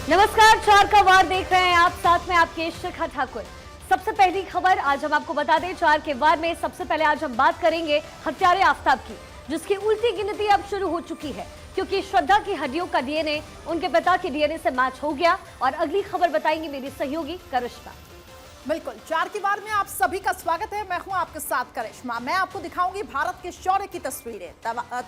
नमस्कार, 4 का वार देख रहे हैं आप, साथ में आपके शिखा ठाकुर। सबसे पहली खबर आज हम आपको बता दें, 4 के वार में सबसे पहले आज हम बात करेंगे हत्यारे आफ्ताब की, जिसकी उल्टी गिनती अब शुरू हो चुकी है क्योंकि श्रद्धा की हड्डियों का डीएनए उनके पिता के डीएनए से मैच हो गया। और अगली खबर बताएंगी मेरी सहयोगी करिश्मा। बिल्कुल, 4 की वार में आप सभी का स्वागत है। मैं हूं आपके साथ करिश्मा। मैं आपको दिखाऊंगी भारत के शौर्य की तस्वीरें।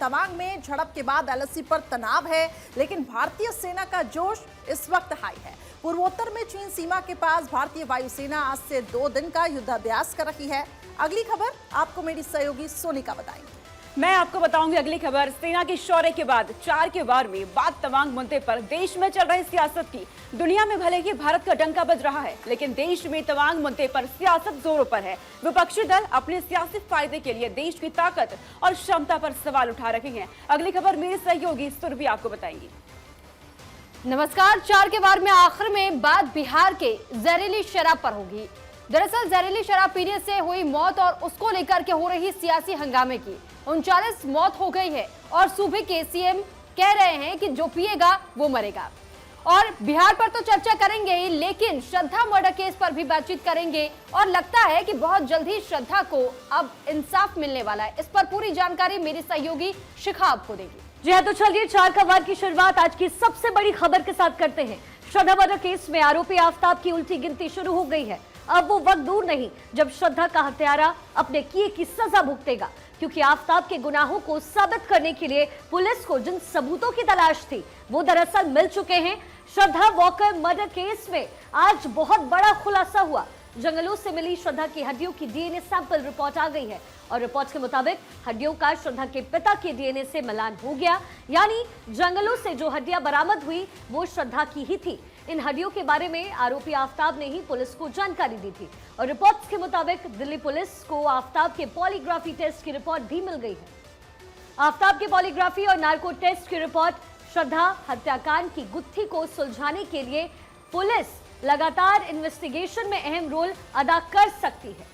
तवांग में झड़प के बाद एलएसी पर तनाव है, लेकिन भारतीय सेना का जोश इस वक्त हाई है। पूर्वोत्तर में चीन सीमा के पास भारतीय वायुसेना आज से 2 दिन का युद्धाभ्यास कर रही है। अगली खबर आपको मेरी सहयोगी सोनिका बताएंगी। मैं आपको बताऊंगी अगली खबर। सेना की शौर्य के बाद 4 के वार में बात तवांग मुद्दे पर देश में चल रही सियासत की। दुनिया में भले ही भारत का डंका बज रहा है, लेकिन देश में तवांग मुद्दे पर सियासत जोरों पर है। विपक्षी दल अपने सियासी फायदे के लिए देश की ताकत और क्षमता पर सवाल उठा रहे हैं। अगली खबर मेरी सहयोगी सुरभि आपको बताएंगी। नमस्कार, 4 के वार में आखिर में बात बिहार के जहरीली शराब पर होगी। दरअसल जहरीली शराब पीने से हुई मौत और उसको लेकर के हो रही सियासी हंगामे की 39 मौत हो गई है और सूबे के सीएम कह रहे हैं कि जो पिएगा वो मरेगा। और बिहार पर तो चर्चा करेंगे ही, लेकिन श्रद्धा मर्डर केस पर भी बातचीत करेंगे और लगता है कि बहुत जल्द ही श्रद्धा को अब इंसाफ मिलने वाला है। इस पर पूरी जानकारी मेरी सहयोगी शिखा आपको देगी। जी हाँ, तो चलिए 4 का वार की शुरुआत आज की सबसे बड़ी खबर के साथ करते हैं। श्रद्धा मर्डर केस में आरोपी आफ्ताब की उल्टी गिनती शुरू हो गई है। अब वो वक्त दूर नहीं जब श्रद्धा का हत्यारा अपने किए की सजा भुगतेगा, क्योंकि आफ्ताब के गुनाहों को साबित करने के लिए पुलिस को जिन सबूतों की तलाश थी वो दरअसल मिल चुके हैं। श्रद्धा वॉकर मर्डर केस में आज बहुत बड़ा खुलासा हुआ। जंगलों से मिली श्रद्धा की हड्डियों की डीएनए सैंपल रिपोर्ट आ गई है और रिपोर्ट के मुताबिक हड्डियों का श्रद्धा के पिता के डीएनए से मिलान हो गया, यानी जंगलों से जो हड्डियां बरामद हुई वो श्रद्धा की ही थी। इन हड्डियों के बारे में आरोपी आफ्ताब ने ही पुलिस को जानकारी दी थी और रिपोर्ट्स के मुताबिक दिल्ली पुलिस को आफ्ताब के पॉलीग्राफी टेस्ट की रिपोर्ट भी मिल गई है। आफ्ताब के पॉलीग्राफी और नार्को टेस्ट की रिपोर्ट श्रद्धा हत्याकांड की गुत्थी को सुलझाने के लिए पुलिस लगातार इन्वेस्टिगेशन में अहम रोल अदा कर सकती है।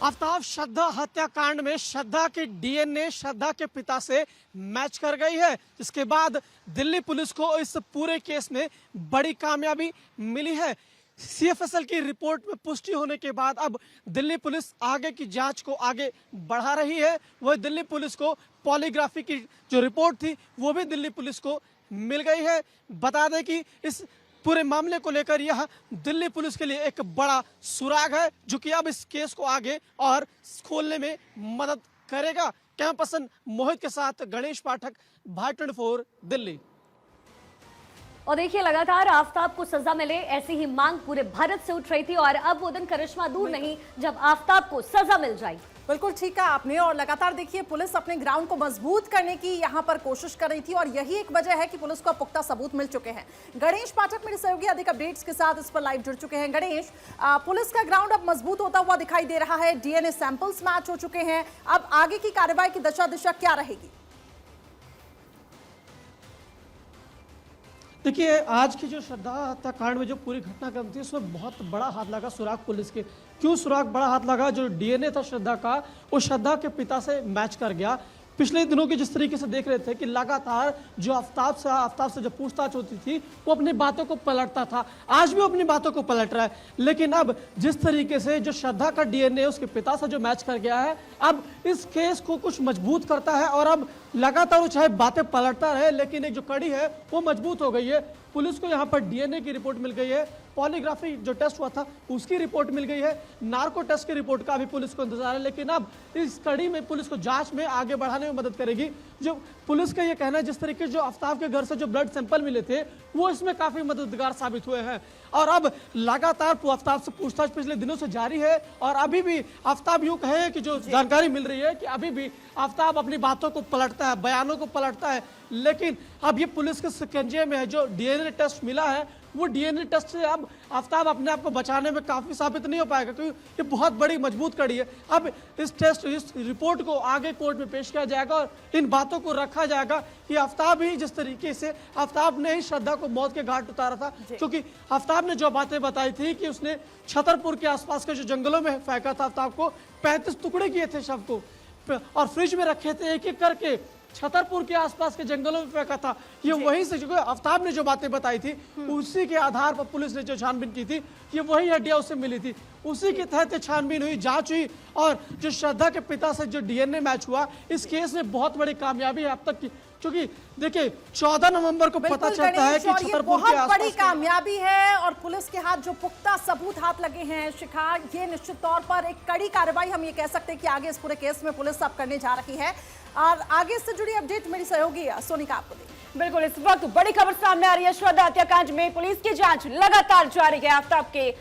आफ्ताब श्रद्धा हत्याकांड में श्रद्धा की डीएनए श्रद्धा के पिता से मैच कर गई है, जिसके बाद दिल्ली पुलिस को इस पूरे केस में बड़ी कामयाबी मिली है। सीएफएसएल की रिपोर्ट में पुष्टि होने के बाद अब दिल्ली पुलिस आगे की जांच को आगे बढ़ा रही है। वह दिल्ली पुलिस को पॉलीग्राफी की जो रिपोर्ट थी वो भी दिल्ली पुलिस को मिल गई है। बता दें कि इस पूरे मामले को लेकर यह दिल्ली पुलिस के लिए एक बड़ा सुराग है, जो कि अब इस केस को आगे और खोलने में मदद करेगा। कैमरा पर्सन मोहित के साथ गणेश पाठक, भारत 24 दिल्ली। और देखिए, लगातार आफ्ताब को सजा मिले ऐसी ही मांग पूरे भारत से उठ रही थी और अब वो दिन करिश्मा दूर नहीं जब आफ्ताब को सजा मिल जाएगी। बिल्कुल ठीक है आपने। और लगातार देखिए, पुलिस अपने ग्राउंड को मजबूत करने की यहां पर कोशिश कर रही थी और यही एक वजह है कि पुलिस को पुख्ता सबूत मिल चुके हैं। गणेश पाठक मेरे सहयोगी अधिक अपडेट्स के साथ इस पर लाइव जुड़ चुके हैं। गणेश, पुलिस का ग्राउंड अब मजबूत होता हुआ दिखाई दे रहा है, डीएनए सैंपल्स मैच हो चुके हैं। अब आगे की कार्रवाई की दिशा क्या रहेगी? देखिए, आज की जो श्रद्धा हत्याकांड में जो पूरी घटनाक्रम थी उसमें बहुत बड़ा हाथ लगा सुराग पुलिस के। क्यों सुराग बड़ा हाथ लगा? जो डीएनए था श्रद्धा का वो श्रद्धा के पिता से मैच कर गया। पिछले दिनों की जिस तरीके से देख रहे थे कि लगातार जो आफ्ताब से जो पूछताछ होती थी वो अपनी बातों को पलटता था, आज भी अपनी बातों को पलट रहा है। लेकिन अब जिस तरीके से जो श्रद्धा का डीएनए उसके पिता से जो मैच कर गया है, अब इस केस को कुछ मजबूत करता है और अब लगातार वो चाहे बातें पलटता रहे, लेकिन एक जो कड़ी है वो मजबूत हो गई है। पुलिस को यहाँ पर डीएनए की रिपोर्ट मिल गई है, पॉलीग्राफी जो टेस्ट हुआ था उसकी रिपोर्ट मिल गई है, नार्को टेस्ट की रिपोर्ट का भी पुलिस को इंतजार है। लेकिन अब इस कड़ी में पुलिस को जांच में आगे बढ़ाने में मदद करेगी। जो पुलिस का ये कहना है, जिस तरीके जो आफ्ताब के घर से जो ब्लड सैंपल मिले थे वो इसमें काफी मददगार साबित हुए हैं। और अब लगातार आफ्ताब से पूछताछ पिछले दिनों से जारी है और अभी भी आफ्ताब यूं कहे कि जो जानकारी मिल रही है कि अभी भी आफ्ताब अपनी बातों को पलटता है, बयानों को पलटता है। लेकिन अब ये पुलिस के शिकंजे में है। जो डीएनए टेस्ट मिला है वो डीएनए टेस्ट से अब आफ्ताब अपने आप को बचाने में काफी साबित नहीं हो पाएगा, क्योंकि ये बहुत बड़ी मजबूत कड़ी है। अब इस रिपोर्ट को आगे कोर्ट में पेश किया जाएगा और इन बातों को रखा जाएगा कि आफ्ताब ही जिस तरीके से आफ्ताब ने ही श्रद्धा को मौत के घाट उतारा था, क्योंकि आफ्ताब ने जो बातें बताई थी कि उसने छतरपुर के आसपास के जो जंगलों में फेंका था आफ्ताब को, 35 टुकड़े किए थे शव को और फ्रिज में रखे थे एक एक करके छतरपुर के आसपास के जंगलों में फेंका था। ये वहीं से, जो आफ्ताब ने जो बातें बताई थी उसी के आधार पर पुलिस ने जो छानबीन की थी, ये वही हड्डियां उससे मिली थी, उसी के तहत छानबीन हुई, जांच हुई और जो श्रद्धा के पिता से जो डीएनए मैच हुआ, इस केस में बहुत बड़ी कामयाबी है अब तक की। क्योंकि देखिए 14 नवंबर को पता चलता है कि छतरपुर के बहुत आसपास बड़ी कामयाबी है और पुलिस के हाथ जो पुख्ता सबूत हाथ लगे हैं शिखा, ये निश्चित तौर पर एक कड़ी कार्रवाई हम ये कह सकते हैं कि आगे इस पूरे केस में पुलिस अब करने जा रही है। और आगे से जुड़ी अपडेट मेरी सहयोगी सोनिका आपको देगी। बिल्कुल, इस वक्त बड़ी खबर सामने आ रही है। श्रद्धा हत्याकांड में पुलिस की जांच लगातार जारी है। आफ्ताब के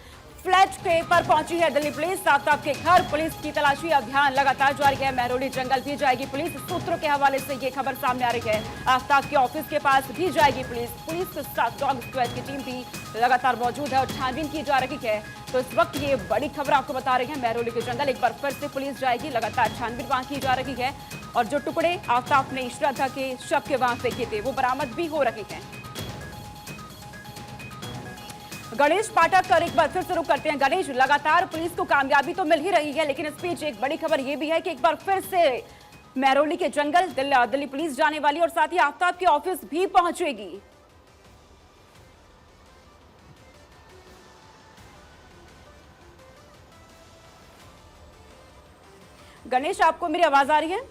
फ्लैट के पर पहुंची है दिल्ली पुलिस। आफ्ताब के घर पुलिस की तलाशी अभियान लगातार जारी है। महरौली जंगल भी जाएगी पुलिस। सूत्रों के हवाले से ये खबर सामने आ रही है। आफ्ताब के ऑफिस के पास भी जाएगी पुलिस। पुलिस के साथ डॉग स्क्वाड की टीम भी लगातार मौजूद है और छानबीन की जा रही है। तो इस वक्त ये बड़ी खबर आपको बता रही है। महरौली के जंगल एक बार फिर से पुलिस जाएगी, लगातार छानबीन वहां की जा रही है और जो टुकड़े आफ्ताब ने श्रद्धा के शव के वहां फेंके थे वो बरामद भी हो रहे हैं। गणेश पाठक और एक बार फिर शुरू करते हैं। गणेश, लगातार पुलिस को कामयाबी तो मिल ही रही है, लेकिन इस बीच एक बड़ी खबर यह भी है कि एक बार फिर से महरौली के जंगल दिल्ली पुलिस जाने वाली और साथ ही आफ्ताब के ऑफिस भी पहुंचेगी। गणेश, आपको मेरी आवाज आ रही है?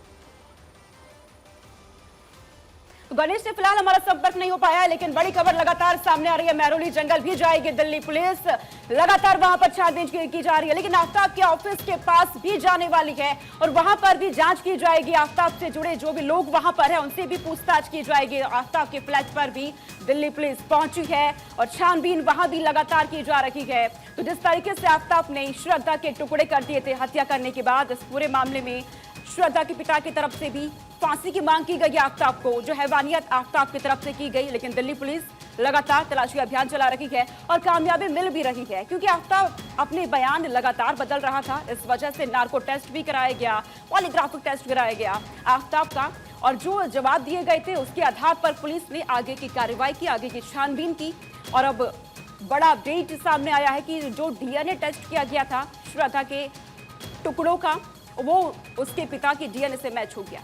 गणेश से फिलहाल हमारा संपर्क नहीं हो पाया है, लेकिन बड़ी खबर लगातार सामने आ रही है। महरौली जंगल भी जाएगी दिल्ली पुलिस, लगातार वहां पर छानबीन की जा रही है, लेकिन आफ्ताब के ऑफिस के पास भी जाने वाली है और वहां पर भी जांच की जाएगी। आफ्ताब से जुड़े जो भी लोग वहां पर है उनसे भी पूछताछ की जाएगी। आफ्ताब के फ्लैट पर भी दिल्ली पुलिस पहुंची है और छानबीन वहां भी लगातार की जा रही है। तो जिस तरीके से आफ्ताब ने श्रद्धा के टुकड़े कर दिए थे हत्या करने के बाद, इस पूरे मामले में श्रद्धा के पिता की तरफ से भी फांसी की मांग की गई आफ्ताब को, जो हैवानियत आफ्ताब की तरफ से की गई, लेकिन दिल्ली पुलिस लगातार तलाशी अभियान चला रही है और कामयाबी मिल भी रही है, क्योंकि आफ्ताब अपने बयान लगातार बदल रहा था। इस वजह से नार्को टेस्ट भी कराया गया, पॉलीग्राफिक टेस्ट कराया गया आफ्ताब का, और जो जवाब दिए गए थे उसके आधार पर पुलिस ने आगे की कार्रवाई की, आगे की छानबीन की। और अब बड़ा अपडेट सामने आया है कि जो डीएनए टेस्ट किया गया था श्रद्धा के टुकड़ों का, वो उसके पिता की डीएनए से मैच हो गया।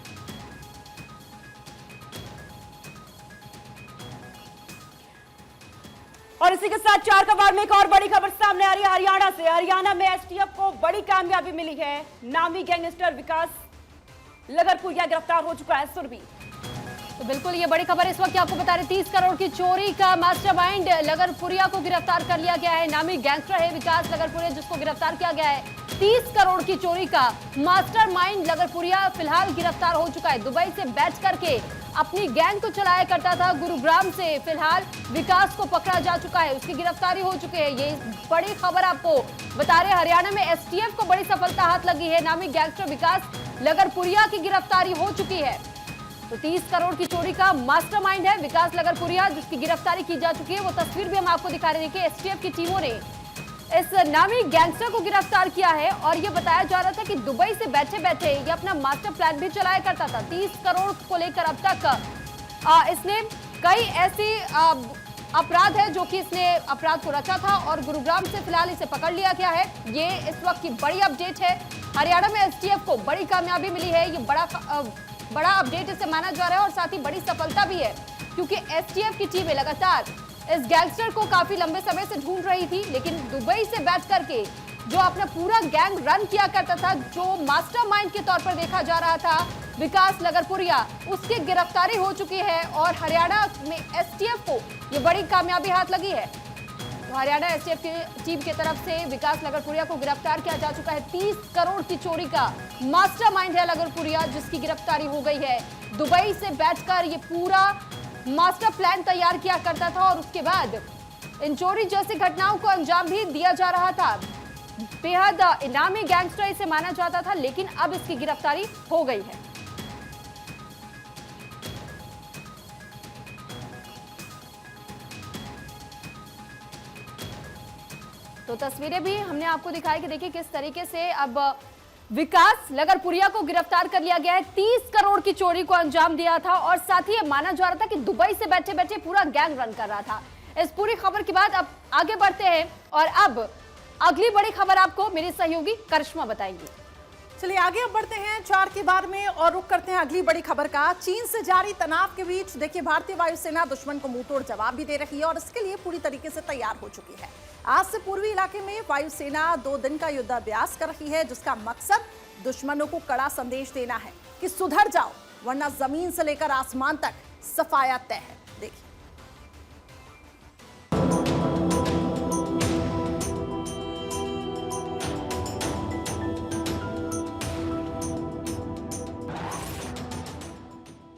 और इसी के साथ चार कबाड़ में एक और बड़ी खबर सामने आ रही है हरियाणा से। हरियाणा में एसटीएफ को बड़ी कामयाबी मिली है। नामी गैंगस्टर विकास लगरपुरिया गिरफ्तार हो चुका है। सुरभि, तो बिल्कुल ये बड़ी खबर इस वक्त आपको बता रहे, 30 करोड़ की चोरी का मास्टरमाइंड लगरपुरिया को गिरफ्तार कर लिया गया है। नामी गैंगस्टर है विकास लगरपुरिया, जिसको गिरफ्तार किया गया है। 30 करोड़ की चोरी का मास्टरमाइंड लगरपुरिया फिलहाल गिरफ्तार हो चुका है। दुबई से बैच करके अपनी गैंग को चलाया करता था गुरुग्राम से, फिलहाल विकास को पकड़ा जा चुका है, उसकी गिरफ्तारी हो चुकी है। ये बड़ी खबर आपको बता रहे, हरियाणा में एसटीएफ को बड़ी सफलता हाथ लगी है। नामी गैंगस्टर विकास लगरपुरिया की गिरफ्तारी हो चुकी है। तो 30 करोड़ की चोरी का मास्टरमाइंड है विकास लगरपुरिया, जिसकी गिरफ्तारी की जा चुकी है। वो तस्वीर भी हम आपको दिखा रहे हैं कि एसटीएफ की टीमों ने इस नामी गैंगस्टर को गिरफ्तार किया है और ये बताया जा रहा था कि दुबई से बैठे बैठे ये अपना मास्टर प्लान भी चलाया करता था। 30 करोड़ को लेकर अब तक इसने कई ऐसे अपराध है जो कि इसने अपराध को रचा था और गुरुग्राम से फिलहाल इसे पकड़ लिया गया है। ये इस वक्त की बड़ी अपडेट है। हरियाणा में एसटीएफ को बड़ी कामयाबी मिली है। ये बड़ा अपडेट इसे माना जा रहा है और साथ ही बड़ी सफलता भी है, क्योंकि एसटीएफ की टीमें लगातार इस गैंगस्टर को काफी लंबे समय से ढूंढ रही थी, लेकिन दुबई से बैठ करके जो अपना पूरा गैंग रन किया करता था, जो मास्टरमाइंड के तौर पर देखा जा रहा था विकास लगरपुरिया, उसकी गिरफ्तारी हो चुकी है और हरियाणा में एसटीएफ को ये बड़ी कामयाबी हाथ लगी है। तो हरियाणा एसटीएफ की टीम की तरफ से विकास लगरपुरिया को गिरफ्तार किया जा चुका है। 30 करोड़ की चोरी का मास्टरमाइंड है लगरपुरिया, जिसकी गिरफ्तारी हो गई है। दुबई से बैठकर ये पूरा मास्टर प्लान तैयार किया करता था और उसके बाद इन चोरी जैसी घटनाओं को अंजाम भी दिया जा रहा था। बेहद इनामी गैंगस्टर इसे माना जाता था, लेकिन अब इसकी गिरफ्तारी हो गई है। तो तस्वीरें भी हमने आपको दिखाई कि देखिए किस तरीके से अब विकास लगरपुरिया को गिरफ्तार कर लिया गया है। 30 करोड़ की चोरी को अंजाम दिया था और साथ ही ये माना जा रहा था कि दुबई से बैठे बैठे पूरा गैंग रन कर रहा था। इस पूरी खबर के बाद अब आगे बढ़ते हैं और अब अगली बड़ी खबर आपको मेरी सहयोगी करिश्मा बताएंगी। चलिए आगे अब बढ़ते हैं 4 के बार में और रुक करते हैं अगली बड़ी खबर का। चीन से जारी तनाव के बीच देखिए भारतीय वायुसेना दुश्मन को मुंहतोड़ जवाब भी दे रही है और इसके लिए पूरी तरीके से तैयार हो चुकी है। आज से पूर्वी इलाके में वायुसेना 2 दिन का युद्धाभ्यास कर रही है, जिसका मकसद दुश्मनों को कड़ा संदेश देना है कि सुधर जाओ, वरना जमीन से लेकर आसमान तक सफाया तय है। देखिए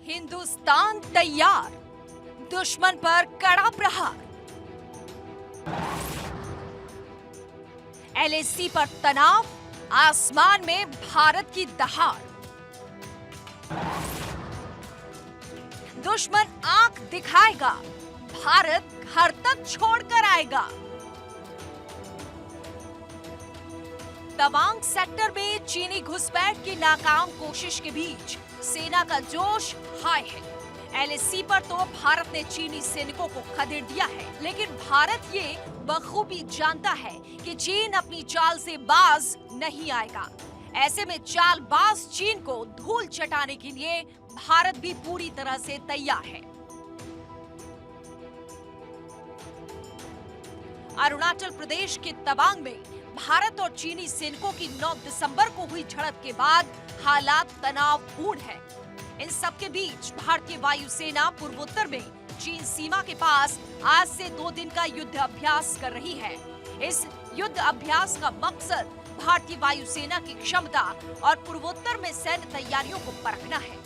हिंदुस्तान तैयार, दुश्मन पर कड़ा प्रहार। एलएसी पर तनाव, आसमान में भारत की दहाड़। दुश्मन आंख दिखाएगा, भारत घर तक छोड़कर आएगा। तवांग सेक्टर में चीनी घुसपैठ की नाकाम कोशिश के बीच सेना का जोश हाई है। एलएसी पर तो भारत ने चीनी सैनिकों को खदेड़ दिया है, लेकिन भारत ये बखूबी जानता है कि चीन अपनी चाल से बाज नहीं आएगा। ऐसे में चालबाज चीन को धूल चटाने के लिए भारत भी पूरी तरह से तैयार है। अरुणाचल प्रदेश के तवांग में भारत और चीनी सैनिकों की 9 दिसंबर को हुई झड़प के बाद हालात तनावपूर्ण है। इन सब के बीच भारतीय वायुसेना पूर्वोत्तर में चीन सीमा के पास आज से 2 दिन का युद्ध अभ्यास कर रही है। इस युद्ध अभ्यास का मकसद भारतीय वायुसेना की क्षमता और पूर्वोत्तर में सैन्य तैयारियों को परखना है।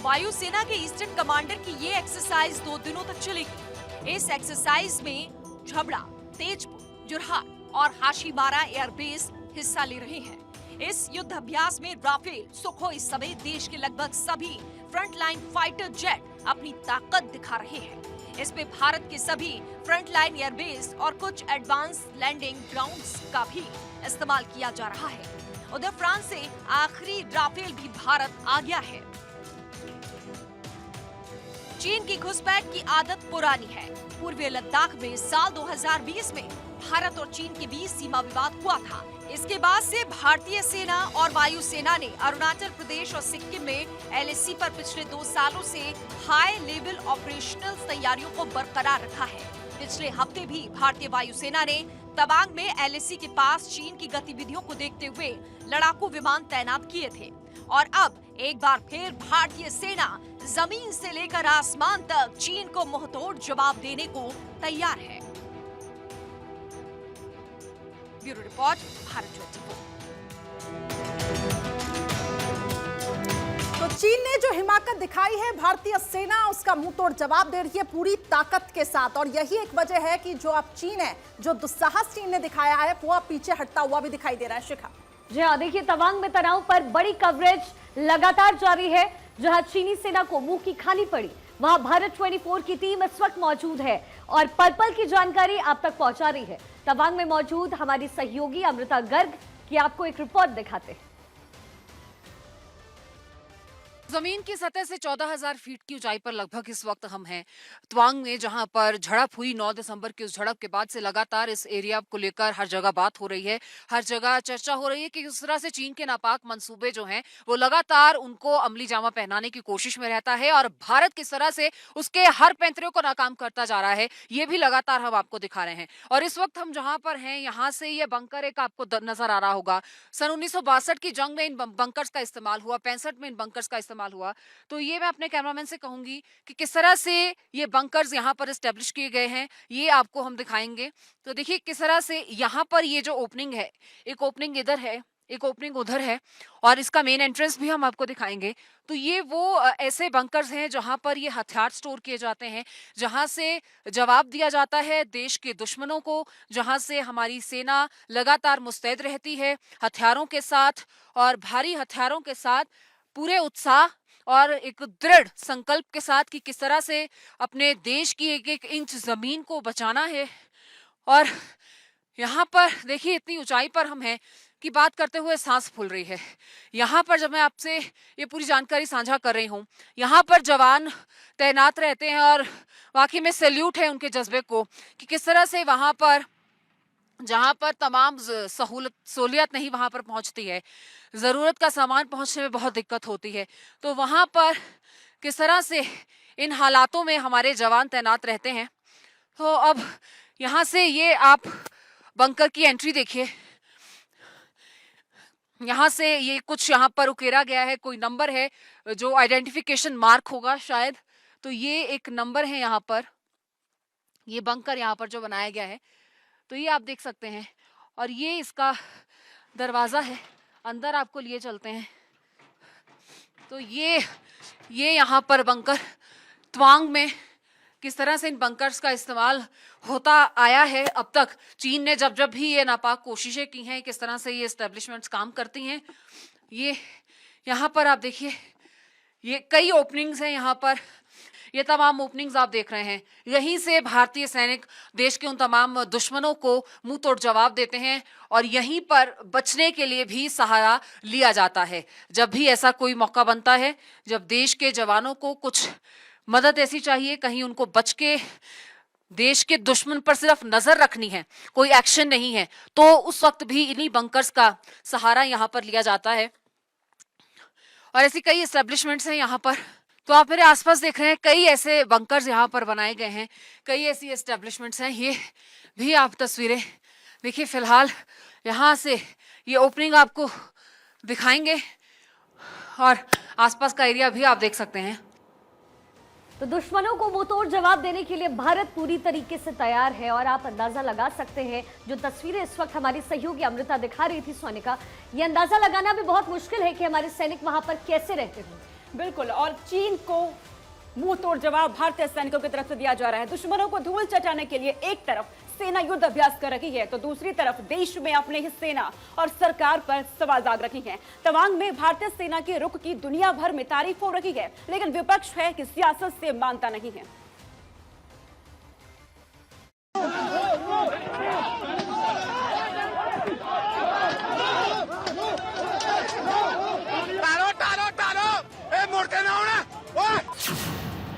वायुसेना के ईस्टर्न कमांडर की ये एक्सरसाइज 2 दिनों तक चलेगी। इस एक्सरसाइज में छबड़ा, तेजपुर, जोरहाट और हाशीमारा एयरबेस हिस्सा ले रहे हैं। इस युद्ध अभ्यास में राफेल, सुखोई समेत देश के लगभग सभी फ्रंटलाइन फाइटर जेट अपनी ताकत दिखा रहे हैं। इसमें भारत के सभी फ्रंटलाइन एयरबेस और कुछ एडवांस लैंडिंग ग्राउंड्स का भी इस्तेमाल किया जा रहा है। उधर फ्रांस से आखिरी राफेल भी भारत आ गया है। चीन की घुसपैठ की आदत पुरानी है। पूर्वी लद्दाख में साल 2020 में भारत और चीन के बीच सीमा विवाद हुआ था। इसके बाद से भारतीय सेना और वायुसेना ने अरुणाचल प्रदेश और सिक्किम में एलएसी पर पिछले 2 सालों से हाई लेवल ऑपरेशनल तैयारियों को बरकरार रखा है। पिछले हफ्ते भी भारतीय वायुसेना ने तवांग में एलएसी के पास चीन की गतिविधियों को देखते हुए लड़ाकू विमान तैनात किए थे और अब एक बार फिर भारतीय सेना जमीन से लेकर आसमान तक चीन को मुंहतोड़ जवाब देने को तैयार है। Bureau report, Bharat 24। तो चीन ने जो हिमाकत दिखाई है, भारतीय सेना उसका मुंहतोड़ जवाब दे रही है पूरी ताकत के साथ। और यही एक वजह है कि जो अब चीन है, जो दुस्साहस चीन ने दिखाया है, वो अब पीछे हटता हुआ भी दिखाई दे रहा है। शिखा जी हाँ, देखिए तवांग में तनाव पर बड़ी कवरेज लगातार जारी है। जहां चीनी सेना को मुंह की खानी पड़ी, वहां भारत 24 की टीम इस वक्त मौजूद है और पल पल की जानकारी आप तक पहुंचा रही है। तवांग में मौजूद हमारी सहयोगी अमृता गर्ग की आपको एक रिपोर्ट दिखाते हैं। जमीन की सतह से 14,000 फीट की ऊंचाई पर लगभग इस वक्त हम हैं तवांग में, जहां पर झड़प हुई 9 दिसंबर की। उस झड़प के बाद से लगातार इस एरिया को लेकर हर जगह बात हो रही है, हर जगह चर्चा हो रही है कि किस तरह से चीन के नापाक मंसूबे जो हैं वो लगातार उनको अमली जामा पहनाने की कोशिश में रहता है और भारत किस तरह से उसके हर पैंतरे को नाकाम करता जा रहा है, ये भी लगातार हम आपको दिखा रहे हैं। और इस वक्त हम जहां पर हैं, यहाँ से ये बंकर एक आपको नजर आ रहा होगा। सन 1962 की जंग में इन बंकर्स का इस्तेमाल हुआ, 65 में इन बंकर्स का इस्तेमाल हुआ। तो ये मैं अपने कैमरामैन से कहूंगी कि किस तरह से ये बंकर्स यहाँ पर एस्टेब्लिश किए गए हैं, ये आपको हम दिखाएंगे। तो देखिए किस तरह से यहाँ पर ये जो ओपनिंग है, एक ओपनिंग इधर है, एक ओपनिंग उधर है और इसका मेन एंट्रेंस भी हम आपको दिखाएंगे। तो ये वो ऐसे बंकर्स हैं जहां पर ये हथियार स्टोर किए जाते हैं, जहां से जवाब दिया जाता है देश के दुश्मनों को, जहां से हमारी सेना लगातार मुस्तैद रहती है हथियारों के साथ और भारी हथियारों के साथ, पूरे उत्साह और एक दृढ़ संकल्प के साथ कि किस तरह से अपने देश की एक एक इंच जमीन को बचाना है। और यहाँ पर देखिए इतनी ऊंचाई पर हम हैं कि बात करते हुए सांस फूल रही है। यहाँ पर जब मैं आपसे ये पूरी जानकारी साझा कर रही हूँ, यहाँ पर जवान तैनात रहते हैं और वाकई में सैल्यूट है उनके जज्बे को कि किस तरह से वहाँ पर जहां पर तमाम सहूलियत नहीं वहां पर पहुंचती है, जरूरत का सामान पहुंचने में बहुत दिक्कत होती है। तो वहां पर किस तरह से इन हालातों में हमारे जवान तैनात रहते हैं। तो अब यहाँ से ये आप बंकर की एंट्री देखिए, यहाँ से ये कुछ यहाँ पर उकेरा गया है, कोई नंबर है जो आइडेंटिफिकेशन मार्क होगा शायद, तो ये एक नंबर है यहाँ पर, ये बंकर यहाँ पर जो बनाया गया है, तो ये आप देख सकते हैं। और ये इसका दरवाजा है, अंदर आपको लिए चलते हैं। तो ये यहाँ पर बंकर तवांग में किस तरह से इन बंकर्स का इस्तेमाल होता आया है अब तक। चीन ने जब जब भी ये नापाक कोशिशें की हैं, किस तरह से ये एस्टेब्लिशमेंट्स काम करती हैं। ये यहाँ पर आप देखिए, ये कई ओपनिंग्स हैं यहाँ पर, ये तमाम ओपनिंग्स आप देख रहे हैं। यहीं से भारतीय सैनिक देश के उन तमाम दुश्मनों को मुंह तोड़ जवाब देते हैं और यहीं पर बचने के लिए भी सहारा लिया जाता है। जब भी ऐसा कोई मौका बनता है, जब देश के जवानों को कुछ मदद ऐसी चाहिए, कहीं उनको बच के देश के दुश्मन पर सिर्फ नजर रखनी है, कोई एक्शन नहीं है, तो उस वक्त भी इन्हीं बंकर्स का सहारा यहाँ पर लिया जाता है। और ऐसी कई एस्टेब्लिशमेंट्स हैं यहाँ पर। तो आप मेरे आसपास देख रहे हैं, कई ऐसे बंकर्स यहाँ पर बनाए गए हैं, कई ऐसी एस्टेब्लिशमेंट्स हैं। ये भी आप तस्वीरें देखिए। फिलहाल यहाँ से ये ओपनिंग आपको दिखाएंगे और आसपास का एरिया भी आप देख सकते हैं। तो दुश्मनों को मुंहतोड़ जवाब देने के लिए भारत पूरी तरीके से तैयार है और आप अंदाजा लगा सकते हैं, जो तस्वीरें इस वक्त हमारी सहयोगी अमृता दिखा रही थी सोनिका, ये अंदाजा लगाना भी बहुत मुश्किल है कि हमारे सैनिक वहां पर कैसे रहते होंगे। बिल्कुल, और चीन को मुंह तोड़ जवाब भारतीय सैनिकों की तरफ से दिया जा रहा है। दुश्मनों को धूल चटाने के लिए एक तरफ सेना युद्ध अभ्यास कर रही है, तो दूसरी तरफ देश में अपने ही सेना और सरकार पर सवाल दाग रखी है। तवांग में भारतीय सेना के रुख की दुनिया भर में तारीफ हो रही है, लेकिन विपक्ष है कि सियासत से मानता नहीं है।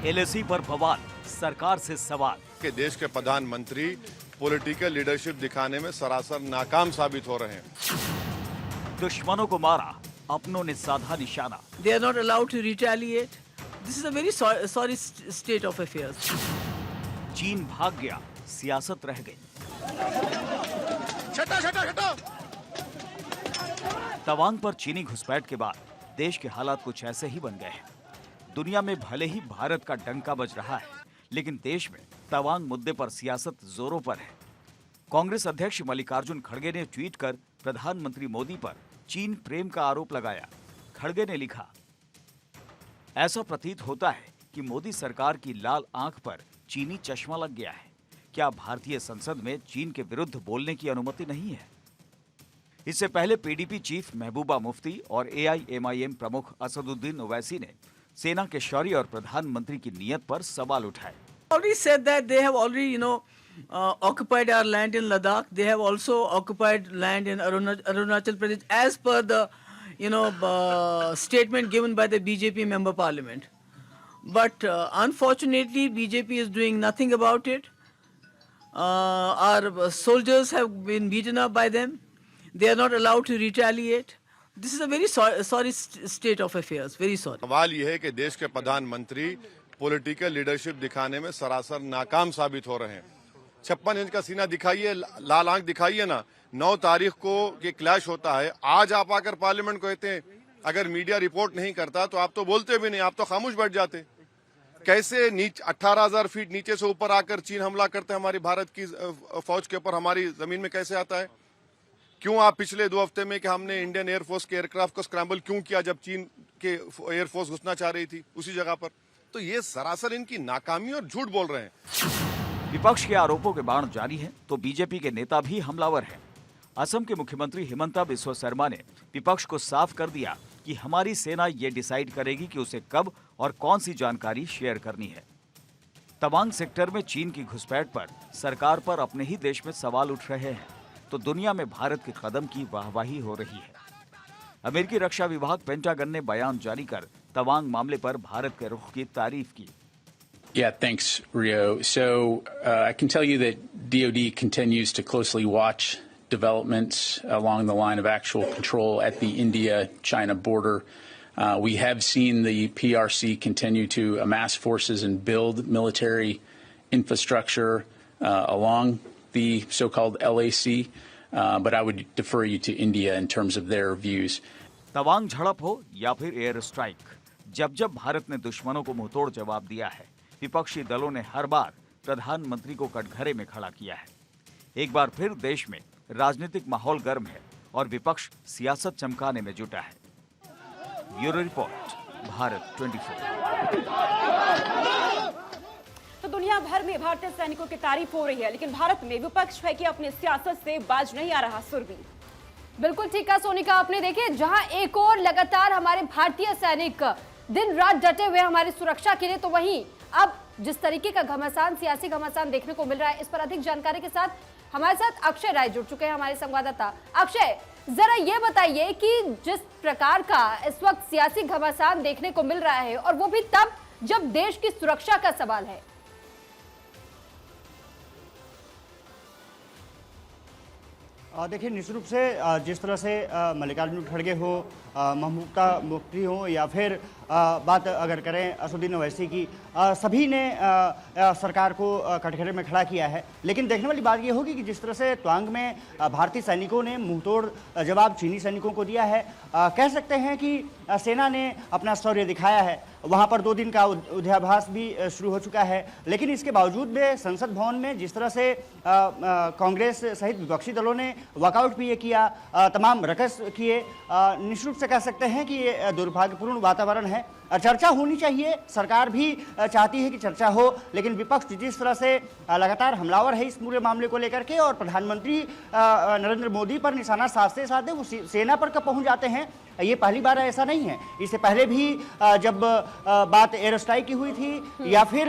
एलएसी पर बवाल, सरकार से सवाल। के देश के प्रधानमंत्री पॉलिटिकल लीडरशिप दिखाने में सरासर नाकाम साबित हो रहे हैं। दुश्मनों को मारा, अपनों ने साधा निशाना। They are not allowed to retaliate. This is a very sorry state of affairs. चीन भाग गया, सियासत रह गई। तवांग पर चीनी घुसपैठ के बाद देश के हालात कुछ ऐसे ही बन गए हैं। दुनिया में भले ही भारत का डंका बज रहा है, लेकिन देश में तवांग मुद्दे पर सियासत जोरों पर है। कांग्रेस अध्यक्ष मल्लिकार्जुन खड़गे ने ट्वीट कर प्रधानमंत्री मोदी पर चीन प्रेम का आरोप लगाया। खड़गे ने लिखा, ऐसा प्रतीत होता है कि मोदी सरकार की लाल आंख पर चीनी चश्मा लग गया है। क्या भारतीय संसद में चीन के विरुद्ध बोलने की अनुमति नहीं है? इससे पहले पीडीपी चीफ महबूबा मुफ्ती और एआईएमआईएम प्रमुख असदुद्दीन ओवैसी ने सेना के शौर्य और प्रधानमंत्री की नीयत पर सवाल उठाए। Already said that they have already, occupied our land in Ladakh. They have also occupied land in Arunachal Pradesh, as per the, statement given by the BJP member parliament. But unfortunately, BJP is doing nothing about it. Our soldiers have been beaten up by them. They are not allowed to retaliate. This is a very sorry state of affairs. Very sorry. सवाल यह है कि देश के प्रधानमंत्री political leadership दिखाने में सरासर नाकाम साबित हो रहे हैं। 56 इंच का सीना दिखाइए, लाल आंख दिखाइए ना। 9 तारीख को ये क्लैश होता है। आज आप आकर पार्लियामेंट को कहते हैं अगर मीडिया रिपोर्ट नहीं करता तो आप तो बोलते भी नहीं, आप तो खामोश बैठ जाते। कैसे 18,000 फीट नीचे से ऊपर आकर चीन हमला करते हैं हमारी भारत की फौज के ऊपर, हमारी जमीन में कैसे आता है? क्यों आप पिछले 2 हफ्ते में कि हमने इंडियन एयरफोर्स के एयरक्राफ्ट को स्क्रैम्बल क्यों किया जब चीन के एयरफोर्स घुसना चाह रही थी उसी जगह पर? तो ये सरासर इनकी नाकामी और झूठ बोल रहे हैं। विपक्ष के आरोपों के बाण जारी हैं, तो बीजेपी के नेता भी हमलावर हैं। असम के मुख्यमंत्री हिमंता बिस्वा शर्मा ने विपक्ष को साफ कर दिया कि हमारी सेना ये डिसाइड करेगी कि उसे कब और कौन सी जानकारी शेयर करनी है। तवांग सेक्टर में चीन की घुसपैठ पर सरकार पर अपने ही देश में सवाल उठ रहे हैं, तो दुनिया में भारत के कदम की वाहवाही हो रही है। अमेरिकी रक्षा विभाग पेंटागन ने बयान जारी कर तवांग मामले पर भारत के रुख की तारीफ की। Yeah, thanks, Rio. So I can tell you that DoD continues to closely watch developments along the line of actual control at the India-China border. We have seen the PRC continue to amass forces and build military infrastructure along the so-called LAC, but I would defer you to India in terms of their views. Tawang झड़प हो या फिर air strike, जब जब भारत ने दुश्मनों को मुंहतोड़ जवाब दिया है, विपक्षी दलों ने हर बार प्रधानमंत्री को कटघरे में खड़ा किया है। एक बार फिर देश में राजनीतिक माहौल गर्म है और विपक्ष सियासत चमकाने में जुटा है। Bureau report, Bharat 24। तो दुनिया भर में भारतीय सैनिकों की तारीफ हो रही है, लेकिन भारत में विपक्ष है कि अपनी सियासत से बाज नहीं आ रहा। सुरभि, बिल्कुल ठीक कहा सोनिका आपने। देखिए, जहां एक और लगातार हमारे भारतीय सैनिक दिन रात डटे हुए हमारी सुरक्षा के लिए, तो वहीं अब जिस तरीके का घमासान, सियासी घमासान देखने को मिल रहा है, इस पर अधिक जानकारी के साथ हमारे साथ अक्षय राय जुड़ चुके हैं, हमारे संवाददाता। अक्षय, जरा ये बताइए कि जिस प्रकार का इस वक्त सियासी घमासान देखने को मिल रहा है, और वो भी तब जब देश की सुरक्षा का सवाल है। देखिए, निश्चित रूप से जिस तरह से मल्लिकार्जुन खड़गे हो, महबूबा मुफ्ती हो, या फिर बात अगर करें असदुद्दीन ओवैसी की, सभी ने सरकार को कटघरे में खड़ा किया है। लेकिन देखने वाली बात यह होगी कि जिस तरह से तवांग में भारतीय सैनिकों ने मुंहतोड़ जवाब चीनी सैनिकों को दिया है, कह सकते हैं कि सेना ने अपना शौर्य दिखाया है। वहाँ पर 2 दिन का युद्धाभ्यास भी शुरू हो चुका है, लेकिन इसके बावजूद भी संसद भवन में जिस तरह से कांग्रेस सहित विपक्षी दलों ने वॉकआउट भी किया, तमाम रकस किए, निश्चित रूप से कह सकते हैं कि ये दुर्भाग्यपूर्ण वातावरण है। चर्चा होनी चाहिए, सरकार भी चाहती है कि चर्चा हो, लेकिन विपक्ष जिस तरह से लगातार हमलावर है इस पूरे मामले को लेकर के, और प्रधानमंत्री नरेंद्र मोदी पर निशाना साधते साधते वो सेना पर कब पहुंच जाते हैं। ये पहली बार ऐसा नहीं है, इससे पहले भी जब बात एयर स्ट्राइक की हुई थी, या फिर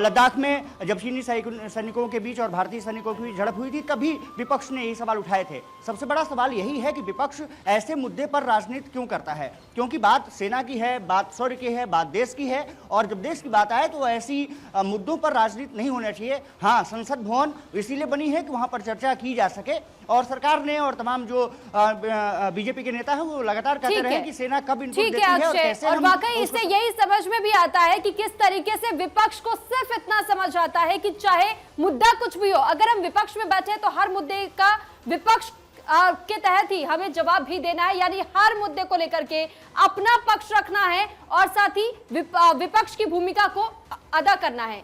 लद्दाख में जब चीनी सैनिकों के बीच और भारतीय सैनिकों की बीच झड़प हुई थी, तभी विपक्ष ने यही सवाल उठाए थे। सबसे बड़ा सवाल यही है कि विपक्ष ऐसे मुद्दे पर राजनीति क्यों करता है, क्योंकि बात सेना की है, बात शौर्य की है, बात देश की है, और जब देश की बात आए तो ऐसी मुद्दों पर राजनीति नहीं होना चाहिए। हाँ, संसद भवन इसीलिए बनी है कि वहां पर चर्चा की जा सके, और सरकार ने और तमाम जो बीजेपी के नेता हैं वो लगातार कहते रहे कि सेना कब इनपुट देती है और कैसे। और वाकई इससे यही समझ में भी आता है कि किस तरीके से विपक्ष को सिर्फ इतना समझ आता है कि चाहे मुद्दा कुछ भी हो, अगर हम विपक्ष में बैठे तो हर मुद्दे का विपक्ष के तहत ही हमें जवाब भी देना है, यानी हर मुद्दे को लेकर के अपना पक्ष रखना है और साथ ही विपक्ष की भूमिका को अदा करना है।